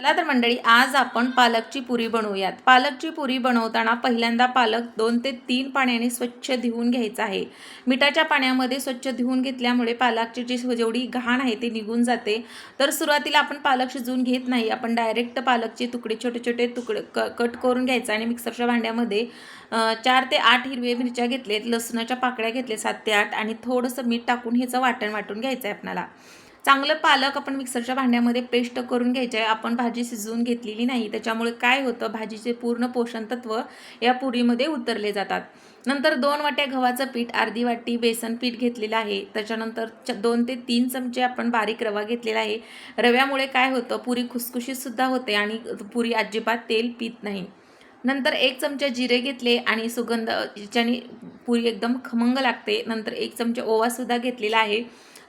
चला तर मंडळी, आज आपण पालकची पुरी बनवूयात। पालकची पुरी बनवताना पहिल्यांदा पालक 2 ते 3 पाण्याने स्वच्छ धुवून घ्यायचा आहे। मिठाच्या पाण्यामध्ये स्वच्छ धुवून घेतल्यामुळे पालकची जी जेवढी घाण आहे ती निघून जाते। तर सुरुवातीला आपण पालक शिजवून घेत नाही, आपण डायरेक्ट पालकचे तुकडे छोटे छोटे तुकडे कट करून घ्यायचा आणि मिक्सरच्या भांड्यामध्ये 4 ते 8 हिरव्या मिरच्या घेतलेत, लसणाच्या पाकळ्या घेतले 7 ते 8 आणि थोडंसं मीठ टाकून ह्याचं वाटण वाटून घ्यायचं आहे आपल्याला। चांगलं पालक आपण मिक्सरच्या भांड्यामध्ये पेस्ट करून घ्यायचे आहे। आपण भाजी शिजवून घेतलेली नाही, त्याच्यामुळे काय होतं, भाजीचे पूर्ण पोषण तत्व या पुरीमध्ये उतरले जातात। नंतर 2 वाट्या गव्हाचं पीठ, अर्धी वाटी बेसन पीठ घेतलेलं आहे। त्याच्यानंतर 2 ते 3 चमचे आपण बारीक रवा घेतलेला आहे। रव्यामुळे काय होतं, पुरी खुसखुशीत सुद्धा होते आणि पुरी अजिबात तेल पीत नाही। नंतर 1 चमचा जिरे घेतले आणि सुगंध ज्याने पुरी एकदम खमंग लागते। नंतर 1 चमचा ओवा सुद्धा घेतलेला आहे।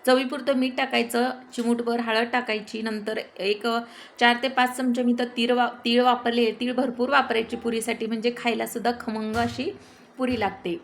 चवीपुरतं मीठ टाकायचं, चिमूटभर हळद टाकायची। नंतर 4 ते 5 चमचे मी तर तीळ वापरले। तीळ भरपूर वापरायची पुरीसाठी, म्हणजे खायला सुद्धा खमंग अशी पुरी लागते।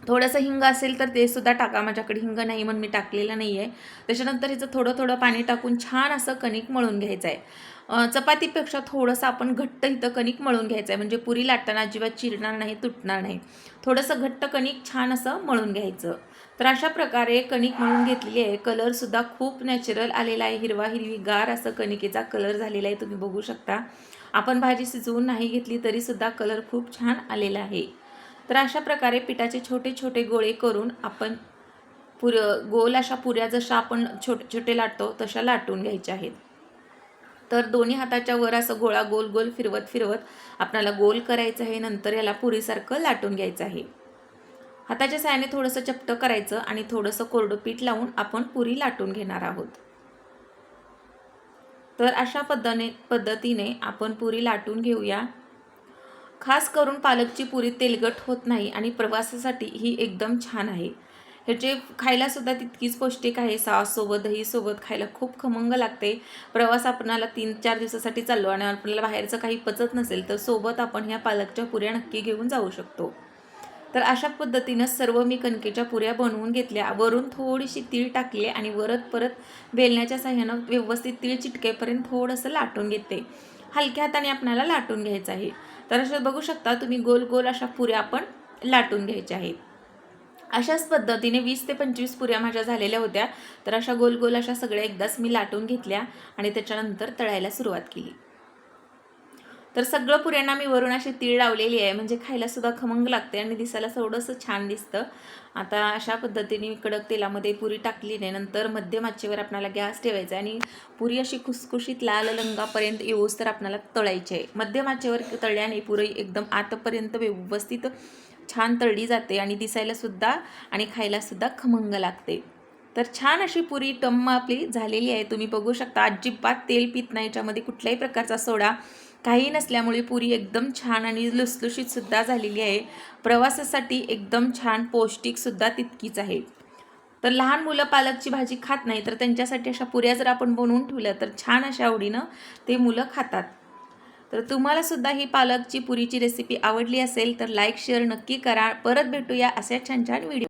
थोडंसं हिंग असेल तर ते सुद्धा टाका, माझ्याकडे हिंग नाही म्हणून मी टाकलेलं नाही आहे। त्याच्यानंतर ह्याचं थोडं थोडं पाणी टाकून छान असं कणिक मळून घ्यायचं आहे। चपातीपेक्षा थोडंसं आपण घट्ट इथं कणिक मळून घ्यायचं आहे, म्हणजे पुरी लाटताना अजिबात चिरणार नाही, तुटणार नाही। थोडंसं घट्ट कणिक छान असं मळून घ्यायचं। तर अशा प्रकारे कणिक मळून घेतलेली आहे। कलरसुद्धा खूप नॅचरल आलेला आहे, हिरवीगार असं कणिकेचा कलर झालेला आहे, तुम्ही बघू शकता। आपण भाजी शिजवून नाही घेतली तरीसुद्धा कलर खूप छान आलेला आहे। तर अशा प्रकारे पिठाचे छोटे छोटे गोळे करून आपण गोल अशा पुऱ्या जशा आपण छोटे छोटे लाटतो तशा लाटून घ्यायच्या आहेत। तर दोन्ही हाताच्या वर असं गोळा गोल गोल फिरवत फिरवत आपल्याला गोल करायचं आहे। नंतर याला पुरीसारखं लाटून घ्यायचं आहे। हाताच्या साहाय्याने थोडंसं चपटं करायचं आणि थोडंसं कोरडं पीठ लावून आपण पुरी लाटून घेणार आहोत। तर अशा पद्धतीने आपण पुरी लाटून घेऊया। खास करून पालकची पुरी तेलकट होत नाही आणि प्रवासासाठी ही एकदम छान आहे। ह्याचे खायला सुद्धा तितकीच पौष्टिक आहे, सॉससोबत दहीसोबत खायला खूप खमंग लागते। प्रवास आपणाला 3-4 दिवसासाठी चाललो आणि आपल्याला बाहेरचं काही पचत नसेल तर सोबत आपण ह्या पालकच्या पुऱ्या नक्की घेऊन जाऊ शकतो। तर अशा पद्धतीनं सर्व मी कणकेच्या पुऱ्या बनवून घेतल्या। वरून थोडीशी तीळ टाकली आणि परत बेलण्याच्या साहाय्यानं व्यवस्थित तीळ चिटकेपर्यंत थोडंसं लाटून घेते। हलक्या हाताने आपल्याला लाटून घ्यायचं आहे। तर असं बघू शकता तुम्ही, गोल गोल अशा पुऱ्या आपण लाटून घ्यायच्या आहेत। अशाच पद्धतीने 20 ते 25 पुऱ्या माझ्या झालेल्या होत्या। तर अशा गोल गोल अशा सगळ्या एकदाच मी लाटून घेतल्या आणि त्याच्यानंतर तळायला सुरुवात केली। तर सगळं पुऱ्यांना मी वरून अशी तीळ लावलेली आहे, म्हणजे खायला सुद्धा खमंग लागते आणि दिसायला थोडंसं छान दिसतं। आता अशा पद्धतीने कडक तेलामध्ये पुरी टाकली नाही, नंतर मध्यम आचेवर आपल्याला गॅस ठेवायचा आणि पुरी अशी खुसखुशीत लाल रंगापर्यंत येऊस तर आपल्याला तळायची आहे। मध्यम आचेवर तळल्याने पुरी एकदम आतपर्यंत व्यवस्थित छान तळली जाते आणि दिसायला सुद्धा आणि खायला सुद्धा खमंग लागते। तर छान अशी पुरी टम्म आपली झालेली आहे, तुम्ही बघू शकता। अजिबात तेल पीत नाही, याच्यामध्ये कुठल्याही प्रकारचा सोडा काही नसल्यामुळे पुरी एकदम छान आणि लुसलुशीत सुद्धा झालेली आहे। प्रवासासाठी एकदम छान, पौष्टिक सुद्धा तितकीच आहे। तर लहान मुलं पालकची भाजी खात नाही, तर त्यांच्यासाठी अशा पुऱ्या जर आपण बनवून ठेवल्या तर छान अशा आवडीनं ते मुलं खातात। तर तुम्हाला सुद्धा ही पालकची पुरीची रेसिपी आवडली असेल तर लाईक शेअर नक्की करा। परत भेटूया अशा छान छान व्हिडिओ।